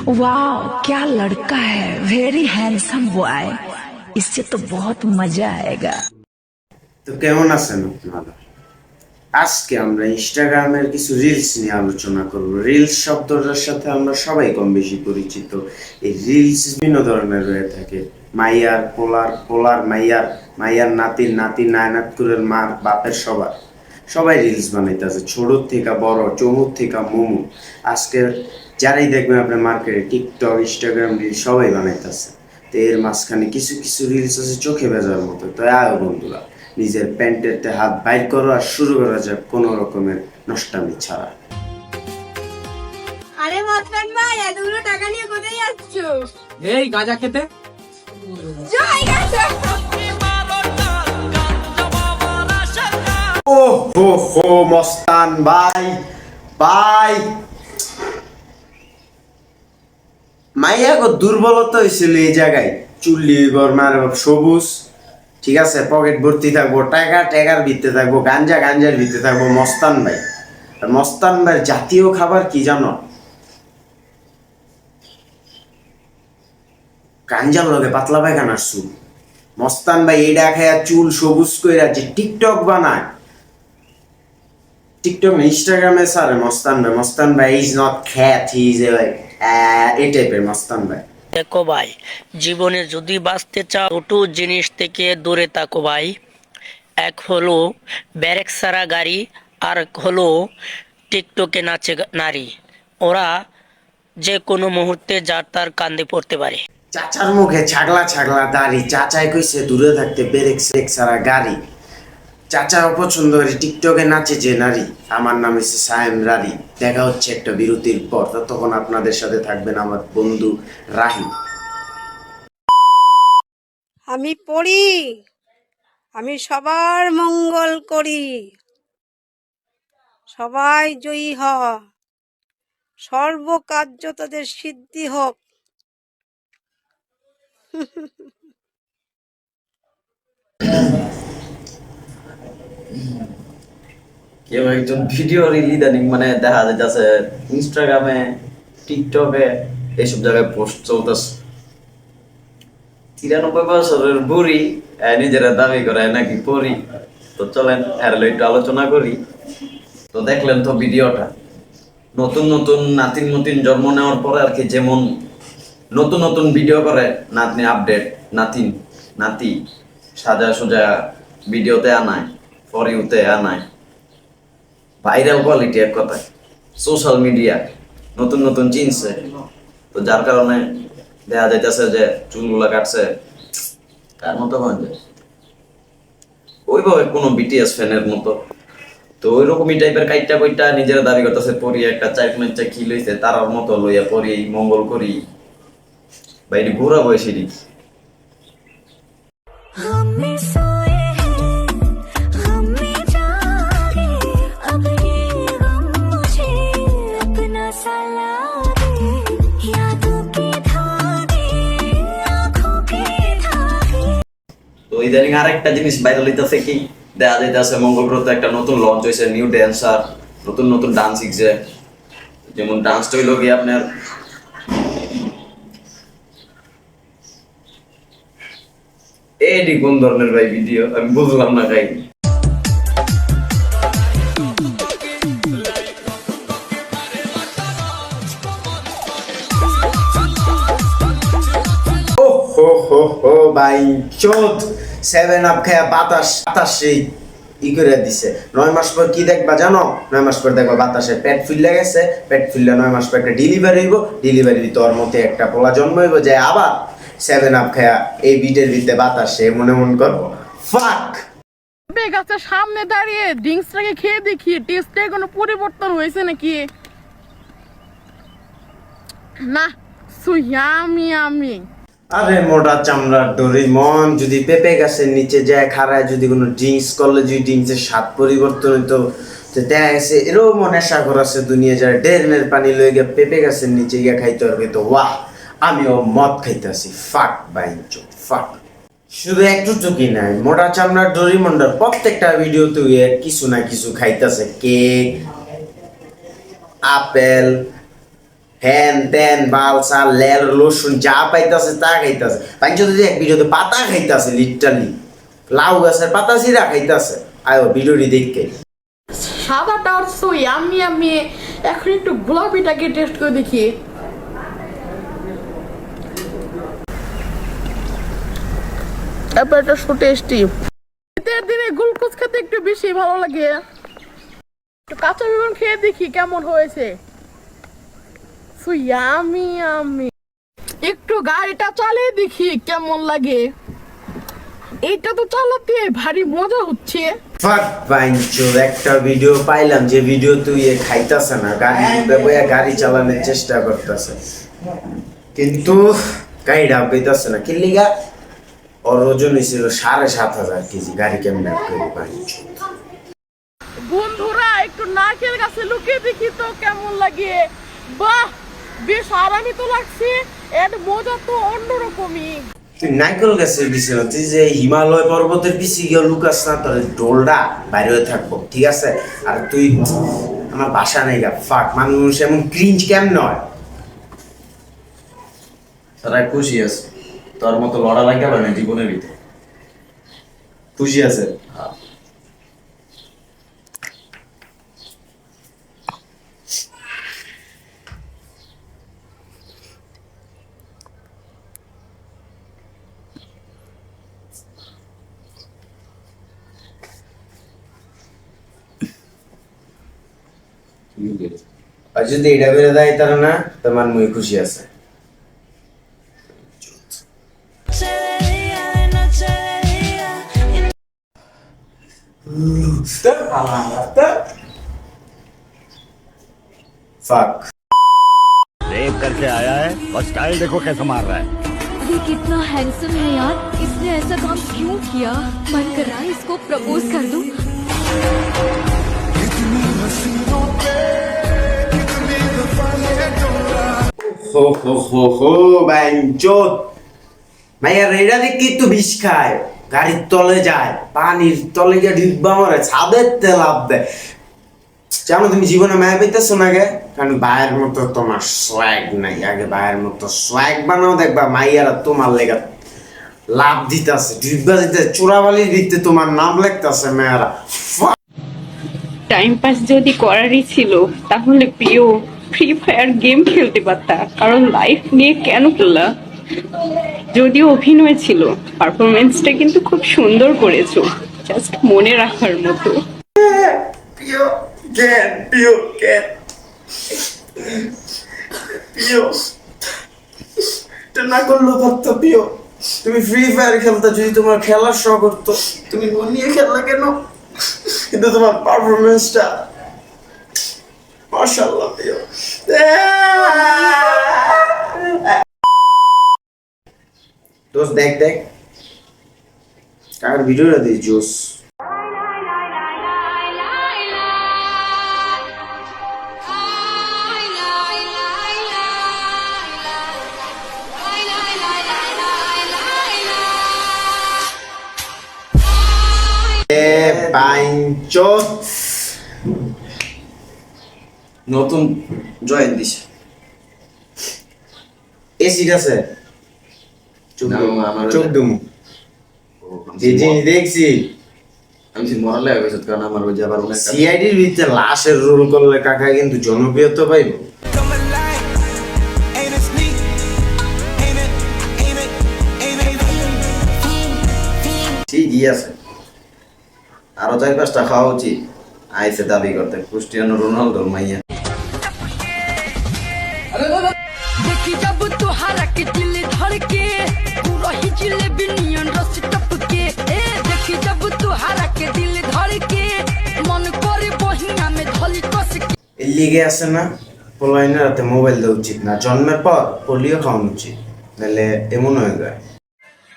वाह क्या लड़का है, वेरी हैंडसम बॉय। इससे तो बहुत मजा आएगा। তো কেমন আছেন আপনারা? আজকে আমরা ইনস্টাগ্রামের কিছু রিলস নিয়ে আলোচনা করব। রিলস শব্দটার সাথে আমরা সবাই কম বেশি পরিচিত। এই রিলস বিভিন্ন ধরনের হয়ে থাকে। মাইয়ার পোলার, পোলার মাইয়ার, মাইয়ার নাতির, নাতির নায়নাতকুরের মার বাপের সবার, সবাই রিলস বানাইতেছে, ছোট থেকে বড়, চমুক থেকে মোমো। আজকে যারাই দেখবেন আপনার মার্কেটে টিকটক, ইনস্টাগ্রাম রিলস সবাই বানাইতেছে। তো এর মাঝখানে কিছু কিছু রিলস আছে চোখে বেজার মতো। তো আয়ো বন্ধুরা, নিজের প্যান্টেতে হাত বাইর করো আর শুরু করা যাক কোনো রকমের নষ্টামি ছাড়া। আরে মতলব ভাই, এতগুলো টাকা নিয়ে কোথায় যাচ্ছ? এই গাঁজা খেতে। জয় গাছা। ও হো হো মস্তান ভাই, ভাই মাইয়া গো দুর্বলতা হয়েছিল এই জায়গায়। চুল্লি গরমার সবুজ, ঠিক আছে, পকেট ভর্তি থাকবো টাকা, টাকার ভিতরে থাকবো গাঞ্জা, গাঞ্জার ভিতরে থাকবো মস্তান ভাই। আর মস্তান ভাইয়ের জাতীয় খাবার কি জানো? গাঞ্জার লগে পাতলা পায়খানার স্যুপ। মস্তান ভাই এটা খায়া চুল সবুজ কইরা যে টিকটক বানায়, টিকটক না ইনস্টাগ্রামে সারে মস্তান ভাই। মস্তান ভাই ইজ নট খ্যাট, হি ইজ এই টাইপের মস্তান ভাই। দেখো ভাই, জীবনে যদি বাঁচতে চাও ছোট জিনিস থেকে দূরে থাকো ভাই। এক হলো ব্যারেক সারা গাড়ি, আর হলো টিকটকে নাচে নারী। ওরা যে কোনো মুহূর্তে যার তার কান্দে পড়তে পারে। চাচার মুখে ছাগলা ছাগলা দাড়ি, চাচাই কইছে দূরে থাকতে ব্রেক সেক সারা গাড়ি। চাচা অপছন্দ করে টিকটকে নাচে যে নারী। আমার নাম হচ্ছে সায়েম রারি। দেখা হচ্ছে একটা বিরতির পর। ততক্ষণ আপনাদের সাথে থাকবেন আমার বন্ধু রাহি। আমি পড়ি, আমি সবার মঙ্গল করি, সবাই জয়ী হ, সর্বকার্য তাদের সিদ্ধি হোক। কেউ একজন ভিডিও রিল ইদানিং মানে দেখা যাইতেছে ইনস্টাগ্রামে, টিকটকে এইসব জায়গায় পোস্ট চলতেছে। 93 বছরের বুড়ি নিজেরা দাবি করে নাকি পড়ি। তো চলেন এর একটু আলোচনা করি। তো দেখলেন তো ভিডিওটা, নতুন নতুন নাতিন মতিন জন্ম নেওয়ার পরে আর কি, যেমন নতুন নতুন ভিডিও করে নাতনি আপডেট, নাতিন নাতি সাজা সোজা ভিডিওতে আনায়, ফর ইউতে আনায়, ভাইরাল কোয়ালিটি এক কথায়। সোশ্যাল মিডিয়া নতুন নতুন চিনছে, তো যার কারণে দেখা যাইতেছে যে চুলগুলা কাটছে কার মতো হয় যে ওইভাবে কোনো বিটিএস ফ্যানের মতো। তো ওই রকমই টাইপের কাইটটা কইটা নিজেরা দাবি করতেছে পরি একটা চাইকমেন্চা কি লইছে তার মতো লইয়া পরি মঙ্গল করি। বাইরে ঘোরা বয়সী দিচ্ছি। তো ইদানিং আরেকটা জিনিস ভাইরাল হইতেছে কি, দেখা যাইতেছে মঙ্গল গ্রহে একটা নতুন লঞ্চ হয়েছে, নিউ ড্যান্সার, নতুন নতুন ডান্স শিখছে। যেমন ডান্সটা হইল গিয়ে আপনার এডি কোন ধরনের ভাই ভিডিও আমি বুঝলাম না কাই। ও হো হো হো ভাই চোদ 7 আপ খায়া বাতাসে ই করে দিছে। 9 মাস পর কি দেখবা জানো? 9 মাস পর দেখবা বাতাসে পেট ফুলে গেছে, পেট ফুললে 9 মাস পর একটা ডেলিভারি হইব, ডেলিভারি তোর মতে একটা পোলা জন্ম হইব, যে আবার 7 আপ খায়া এই বিটের ভিতরে বাতাসে মনে মন করবো ফাক। গাছের সামনে দাঁড়িয়ে ড্রিঙ্কসটাকে খেয়ে দেখি টেস্টে কোনো পরিবর্তন হয়েছে নাকি। না সুয়ামি আমি আরে মোটা চামড়ার ডোরেমন যদি পেঁপে গাছের নিচে যায় খাড়ায় যদি কোনো ড্রিঙ্কস করলে, যদি ড্রিঙ্কসের স্বাদ পরিবর্তন হইতো, তো দেখা গেছে এরকম নেশা করাছে দুনিয়া যারা ডেরনের পানি লয়ে গিয়ে পেঁপে গাছের নিচে গিয়ে খাইতে পারবে। তো ওয়াহ, আমিও মদ খাইতেছি। ফাক বাইঞ্চো ফাক। শুধু একটু চুকি নাই, মোটা চামড়ার ডোরেমনটার প্রত্যেকটা ভিডিওতে কিছু না কিছু খাইতেছে। কেক, আপেল, হ্যান ত্যান বাল সাল লেল রসুন যা পাইতাছে তা খাইতাছে পাঞ্চ যদি এক ভিডিওতে পাতা খাইতাছে লিটারালি লাউ গাছের পাতা ছিঁড়া খাইতাছে আয়ো ভিডিওটি দেখতে সাদাটা আর সো ইয়ামি আমি এখন একটু গোলাপিটাকে টেস্ট করে দেখি। এটা সো টেস্টি। শীতের দিনে গুলকুচ খেতে একটু বেশি ভালো লাগে। একটু কাঁচা বেগুন খেয়ে দেখি কেমন হয়েছে। সো ইয়ামি আমি একটু গাড়িটা চালিয়ে দেখি কেমন লাগে। এইটা তো চালাতে ভারী মজা হচ্ছে। ফাক বাইঞ্চো একটা ভিডিও পাইলাম যে ভিডিও তুই খাইতাছে না গাড়ি চালানোর চেষ্টা করতেছে কিন্তু গাড়িটা পেতাছে না কিল্লিগা ওর ওজন ছিল 7,500 কেজি গাড়ি কেমন করে বাইঞ্চো। বন্ধুরা একটু নারকেল গাছে লুকিয়ে দেখি তো কেমন লাগে। বাহ বেশ আরামই তো লাগছে। এর মজা তো অন্যরকমই। তুই নাইকল গাছের পিছনে তুই যে হিমালয় পর্বতের পিছিয়ে গিয়ে লুকাস না তোর ডোলটা বাইরে হয়ে থাকবো ঠিক আছে। আর তুই আমার বাসা নেই গা ফাক মানুষ এমন ক্রিঞ্জ কেমন হয়। তারা খুশি আছে তোর মতো লড়া লাগে না জীবনের ভিতরে খুশি আছে আর যদি এটা বেড়ে দেয় তারা না তোমার মুই খুশি আছে। Fuck. रेप करके आया है और स्टाइल देखो कैसे मार रहा है। ये कितना हैंडसम है यार। इसने ऐसा काम क्यों किया? मन कर रहा है इसको प्रपोज कर दूं। हो बैंचोद মাইয়া রেডা দেখি তো বিষ খায় গাড়ির তলে যায় পানির তলে গিয়ে ডিব্বা মারে ছাদের তেল লাভ দেয়। জানো তুমি জীবনে মায়া পেতেছো না গে কারণ ভাইয়ের মতো তোমার সোয়াগ নাই। আগে ভাইয়ের মতো সোয়াগ বানাও দেখবা মাইয়ারা তোমার লেগা লাভ দিতেছে ডিব্বা দিতেছে চোরাবালির ভিত্তি তোমার নাম লেখতেছে মেয়েরা। টাইম পাস যদি করারই ছিল তাহলে প্রিয় ফ্রি ফায়ার গেম খেলতে পারতা, কারণ লাইফ নিয়ে কেন খেলা? যদিও অভিনয় ছিল, পারফরমেন্সটা কিন্তু খুব সুন্দর করেছো, জাস্ট মনে রাখার মতো। প্রিয় এটা না করলো পারতো প্রিয়। তুমি ফ্রি ফায়ার খেলতে যদি তোমার খেলার শখ করতো তুমি মন নিয়ে খেললা কেন? কিন্তু তোমার পারফরমেন্সটা মাশাআল্লাহ প্রিয়। দোস্ত দেখ কার ভিডিওটা দিস জোস। নতুন জয়েন দিছে এসিড আছে আমার চোখ দুমু দেখছি আমি মরালে গেছে কারণ আমার ওই যাবার সিআইডির ভিতরে লাশের রোল করলে কাকা কিন্তু জনপ্রিয়তা পাইব। ঠিকই আছে, আরো 4-5টা খাওয়া উচিত। আইসে দাবি করতে ক্রিস্টিয়ানো রোনালদোর মাইয়া। देखी जब तुहारा के दिल धड़के पूरा ही जिलेबी नियन रस टपके। ए देखी जब तुहारा के दिल धड़के मन करे बहिया में धली कस के। এর লিগে আছে না পোলাইনের হাতে মোবাইল দেওয়া উচিত না, জন্মের পর পোলিও খাওয়ানো উচিত, নাহলে এমন হয়ে যায়।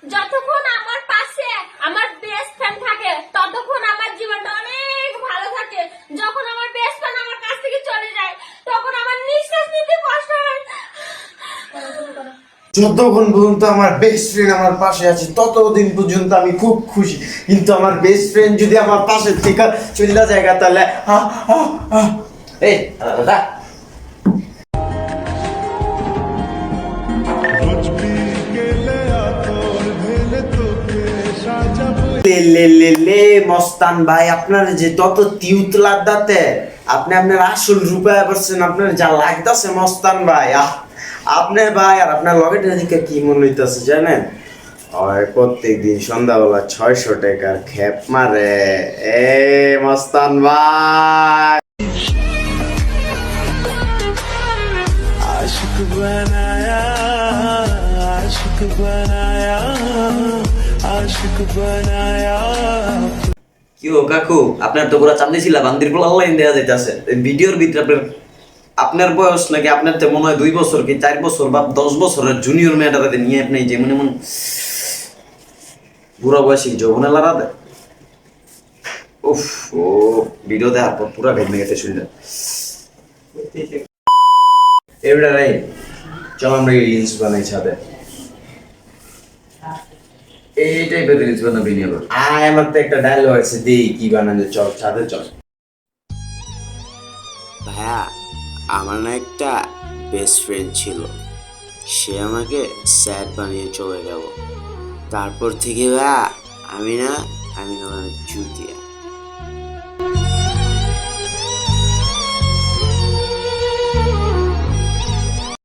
যতক্ষণ আমার পাশে আমার বেস্ট ফ্রেন্ড থাকে ততক্ষণ আমার জীবনটা অনেক ভালো থাকে। যখন আমার বেস্ট ফ্রেন্ড আমার কাছ থেকে চলে যায় তখন আমার নিঃশ্বাস নিতে কষ্ট হয়। যতক্ষণ পর্যন্ত আমার বেস্ট ফ্রেন্ড আমার পাশে আছে ততদিন পর্যন্ত আমি খুব খুশি, কিন্তু আমার বেস্ট ফ্রেন্ড যদি আমার পাশে থেকে চলে যায় তাহলে এই দাদা লে লে লে লে মস্তান ভাই, আপনার যে তত তিউত লাগদাতে আপনি আপনার আসল রূপে পারছেন, আপনার যা লাগতাছে মস্তান ভাই। আপনি ভাই আর আপনার লগেটের দিকে কি মনে হইতাছে জানেন? হয় প্রত্যেক দিন সন্ধ্যাবেলা 600 টাকার খেপ মারে। এ মস্তান ভাই, আশিক বানায়া, আশিক বানায়া, আশিক বানায়া। কি ও কাকু, আপনার তো পুরা চান্দি ছিল বান্দির পোলা লাইন দেয়া যাইতাছে ভিডিওর ভিতরে। আপনার বয়স নাকি আপনার তো মনে হয় 2 বছর কি 4 বছর বা 10 বছরের জুনিয়র মেয়েটাতে নিয়ে আপনি যেমন এমন বুড়া বয়সী যৌবনে লড়া দেয়। উফ, ও ভিডিও দেখার পর পুরা ভেঙে গেছে শুনলে। এবারে রে চল আমরা রিলস বানাই ছাদে। এই টাইপের রিলস বানাবি নিয়ে আবার। আমার তো একটা ডায়লগ আছে, দেই কি বানানো, চল ছাদে চল। ভাইয়া, আমার না একটা বেস্ট ফ্রেন্ড ছিল, সে আমাকে স্যাড বানিয়ে চলে গেল। তারপর থেকে ভাইয়া আমি না চুতিয়া।